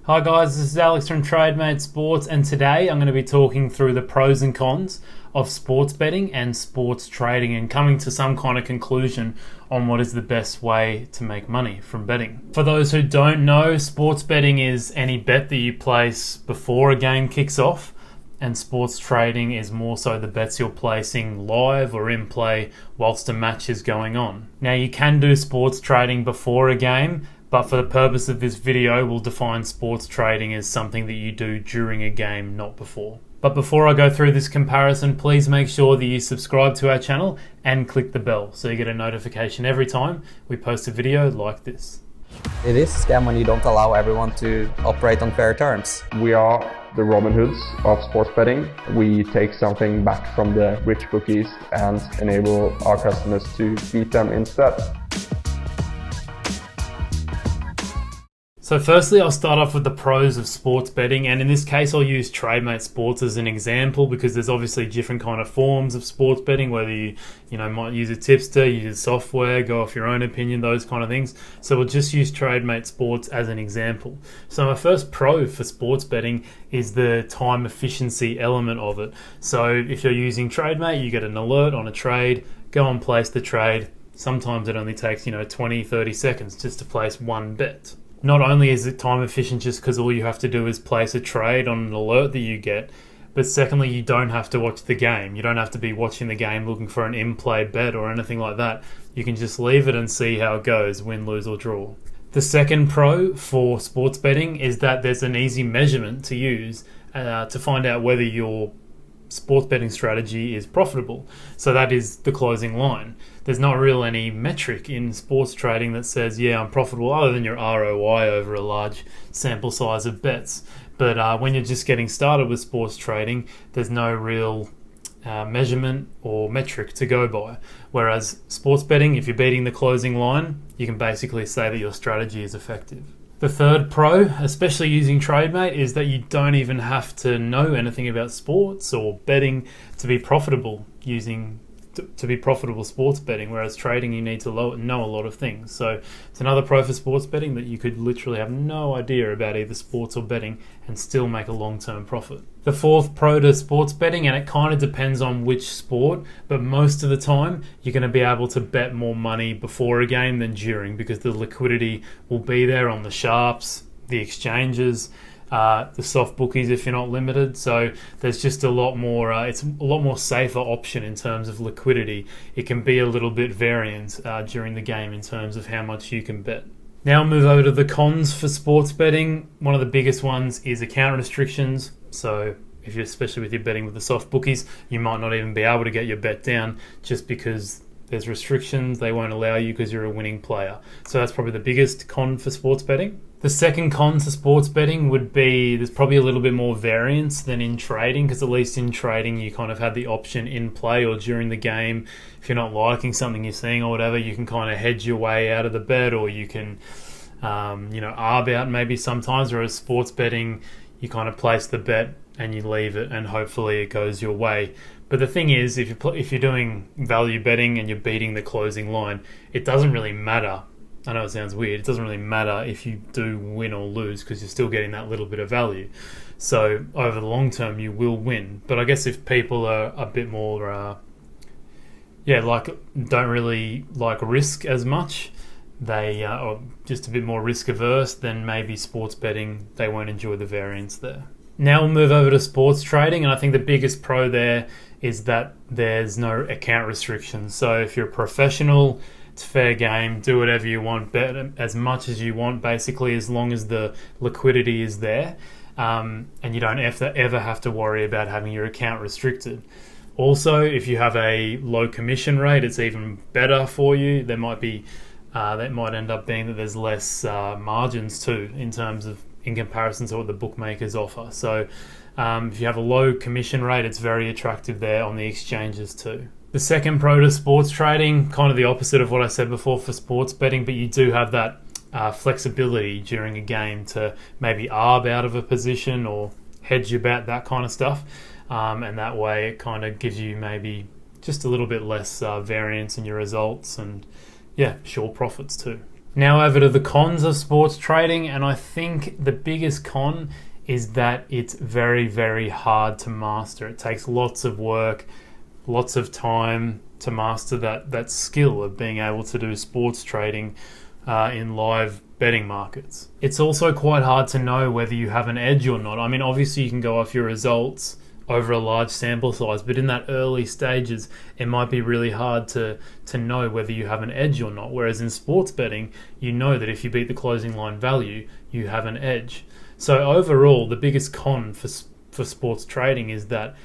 Hi guys, this is Alex from Trademate Sports, and today I'm going to be talking through the pros and cons of sports betting and sports trading and coming to some kind of conclusion on what is the best way to make money from betting. For those who don't know, sports betting is any bet that you place before a game kicks off, and sports trading is more so the bets you're placing live or in play whilst a match is going on. Now, you can do sports trading before a game, but for the purpose of this video, we'll define sports trading as something that you do during a game, not before. But before I go through this comparison, please make sure that you subscribe to our channel and click the bell so you get a notification every time we post a video like this. It is a scam when you don't allow everyone to operate on fair terms. We are the Robin Hoods of sports betting. We take something back from the rich bookies and enable our customers to beat them instead. So firstly, I'll start off with the pros of sports betting, and in this case I'll use Trademate Sports as an example because there's obviously different kind of forms of sports betting, whether you might use a tipster, use software, go off your own opinion, those kind of things. So we'll just use Trademate Sports as an example. So my first pro for sports betting is the time efficiency element of it. So if you're using Trademate, you get an alert on a trade, go and place the trade. Sometimes it only takes 20, 30 seconds just to place one bet. Not only is it time efficient just because all you have to do is place a trade on an alert that you get, but secondly, you don't have to watch the game. You don't have to be watching the game looking for an in-play bet or anything like that. You can just leave it and see how it goes, win, lose or draw. The second pro for sports betting is that there's an easy measurement to use to find out whether your sports betting strategy is profitable. So that is the closing line. There's not really any metric in sports trading that says, yeah, I'm profitable, other than your ROI over a large sample size of bets. But when you're just getting started with sports trading, there's no real measurement or metric to go by. Whereas sports betting, if you're beating the closing line, you can basically say that your strategy is effective. The third pro, especially using Trademate, is that you don't even have to know anything about sports or betting to be profitable to be profitable sports betting, whereas trading you need to know a lot of things. So it's another pro for sports betting that you could literally have no idea about either sports or betting and still make a long-term profit. The fourth pro to sports betting, and it kind of depends on which sport, but most of the time you're going to be able to bet more money before a game than during, because the liquidity will be there on the sharps, the exchanges, the soft bookies if you're not limited. So there's just a lot more, it's a lot more safer option in terms of liquidity. It can be a little bit variant during the game in terms of how much you can bet. Now I'll move over to the cons for sports betting. One of the biggest ones is account restrictions. So if you're, especially with your betting with the soft bookies, you might not even be able to get your bet down just because there's restrictions. They won't allow you because you're a winning player. So that's probably the biggest con for sports betting. The second con to sports betting would be there's probably a little bit more variance than in trading, because at least in trading you kind of had the option in play or during the game. If you're not liking something you're seeing or whatever, you can kind of hedge your way out of the bet, or you can arb out maybe sometimes, whereas sports betting you kind of place the bet and you leave it and hopefully it goes your way. But the thing is, if you're doing value betting and you're beating the closing line, it doesn't really matter. I know it sounds weird. It doesn't really matter if you do win or lose because you're still getting that little bit of value. So over the long term, you will win. But I guess if people are a bit more, don't really like risk as much, they are just a bit more risk averse, then maybe sports betting, they won't enjoy the variance there. Now we'll move over to sports trading, and I think the biggest pro there is that there's no account restrictions. So if you're a professional, it's fair game, do whatever you want, bet as much as you want, basically, as long as the liquidity is there, and you don't ever have to worry about having your account restricted. Also, if you have a low commission rate, it's even better for you. There might be that might end up being that there's less margins too in comparison to what the bookmakers offer. So if you have a low commission rate, it's very attractive there on the exchanges too. The second pro to sports trading, kind of the opposite of what I said before for sports betting, but you do have that flexibility during a game to maybe arb out of a position or hedge your bet, that kind of stuff. And that way it kind of gives you maybe just a little bit less variance in your results and, sure profits too. Now over to the cons of sports trading, and I think the biggest con is that it's very, very hard to master. It takes lots of work, lots of time to master that skill of being able to do sports trading in live betting markets. It's also quite hard to know whether you have an edge or not. I mean, obviously you can go off your results over a large sample size, but in that early stages, it might be really hard to know whether you have an edge or not. Whereas in sports betting, you know that if you beat the closing line value, you have an edge. So overall, the biggest con for sports trading is that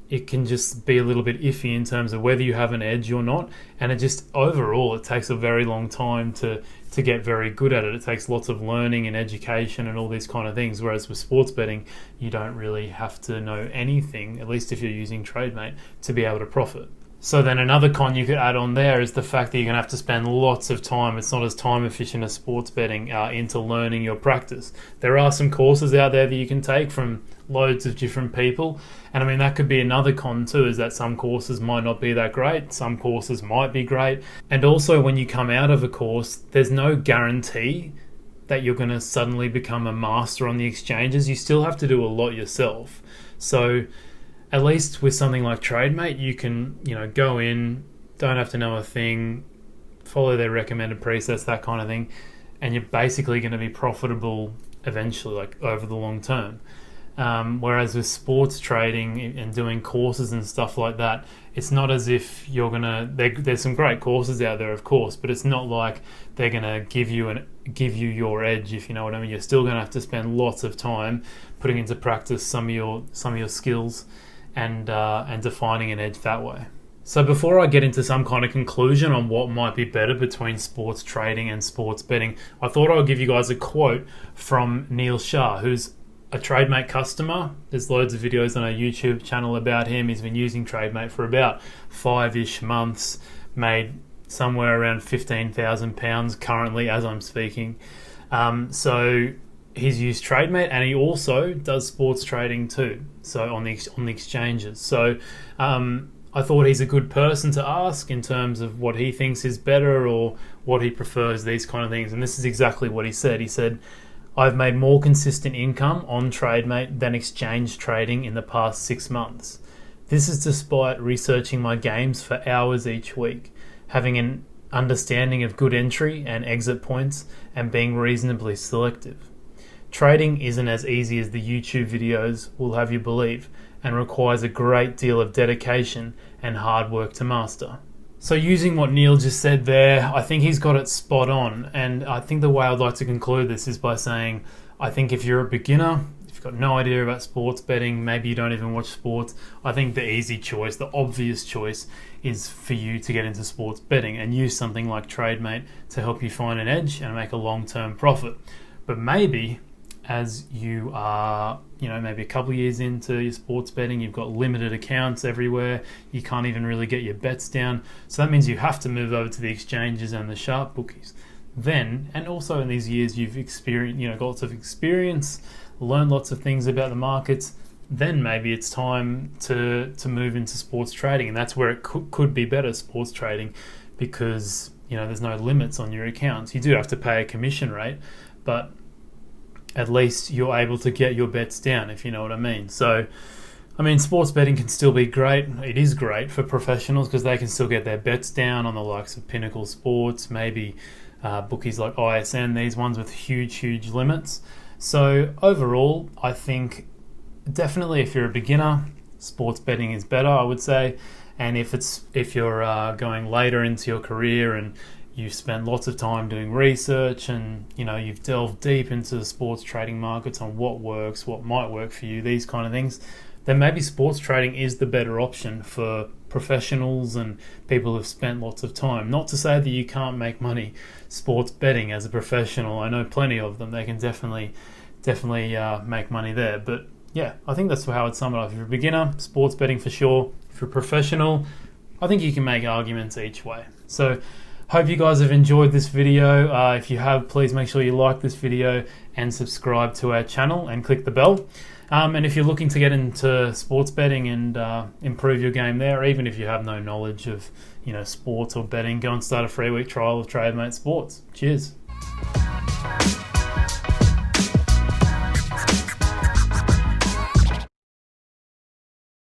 it can just be a little bit iffy in terms of whether you have an edge or not. And it just, overall, it takes a very long time to get very good at it. It takes lots of learning and education and all these kind of things. Whereas with sports betting, you don't really have to know anything, at least if you're using Trademate, to be able to profit. So then another con you could add on there is the fact that you're going to have to spend lots of time. It's not as time efficient as sports betting into learning your practice. There are some courses out there that you can take from loads of different people. And I mean, that could be another con too, is that some courses might not be that great. Some courses might be great. And also when you come out of a course, there's no guarantee that you're going to suddenly become a master on the exchanges. You still have to do a lot yourself. So at least with something like Trademate, you can, go in, don't have to know a thing, follow their recommended presets, that kind of thing, and you're basically going to be profitable eventually, like over the long term. Whereas with sports trading and doing courses and stuff like that, it's not as if you're gonna. There's some great courses out there, of course, but it's not like they're gonna give you your edge, if you know what I mean. You're still gonna have to spend lots of time putting into practice some of your skills and defining an edge that way. So before I get into some kind of conclusion on what might be better between sports trading and sports betting, I thought I would give you guys a quote from Neel Shah, who's a Trademate customer. There's loads of videos on our YouTube channel about him. He's been using Trademate for about 5-ish months, made somewhere around £15,000 currently as I'm speaking. So he's used Trademate, and he also does sports trading too, so on the exchanges. So I thought he's a good person to ask in terms of what he thinks is better or what he prefers, these kind of things. And this is exactly what he said. He said, "I've made more consistent income on Trademate than exchange trading in the past 6 months. This is despite researching my games for hours each week, having an understanding of good entry and exit points, and being reasonably selective. Trading isn't as easy as the YouTube videos will have you believe, and requires a great deal of dedication and hard work to master." So using what Neel just said there, I think he's got it spot on. And I think the way I'd like to conclude this is by saying, I think if you're a beginner, if you've got no idea about sports betting, maybe you don't even watch sports, I think the easy choice, the obvious choice, is for you to get into sports betting and use something like Trademate to help you find an edge and make a long-term profit. But maybe as you are, maybe a couple of years into your sports betting, you've got limited accounts everywhere, you can't even really get your bets down. So that means you have to move over to the exchanges and the sharp bookies. Then, and also in these years you've experienced, got lots of experience, learned lots of things about the markets, then maybe it's time to move into sports trading. And that's where it could be better, sports trading, because, there's no limits on your accounts. You do have to pay a commission rate, but at least you're able to get your bets down, if you know what I mean. So, sports betting can still be great. It is great for professionals because they can still get their bets down on the likes of Pinnacle Sports, maybe bookies like ISN, these ones with huge limits. So overall, I think definitely if you're a beginner, sports betting is better, I would say. And if you're going later into your career and you've spent lots of time doing research and you've delved deep into the sports trading markets on what works, what might work for you, these kind of things, then maybe sports trading is the better option for professionals and people who've spent lots of time. Not to say that you can't make money sports betting as a professional. I know plenty of them. They can definitely make money there. But yeah, I think that's how I'd sum it up. If you're a beginner, sports betting for sure. If you're a professional, I think you can make arguments each way. So hope you guys have enjoyed this video. If you have, please make sure you like this video and subscribe to our channel and click the bell. And if you're looking to get into sports betting and improve your game there, even if you have no knowledge of sports or betting, go and start a free week trial of Trademate Sports. Cheers.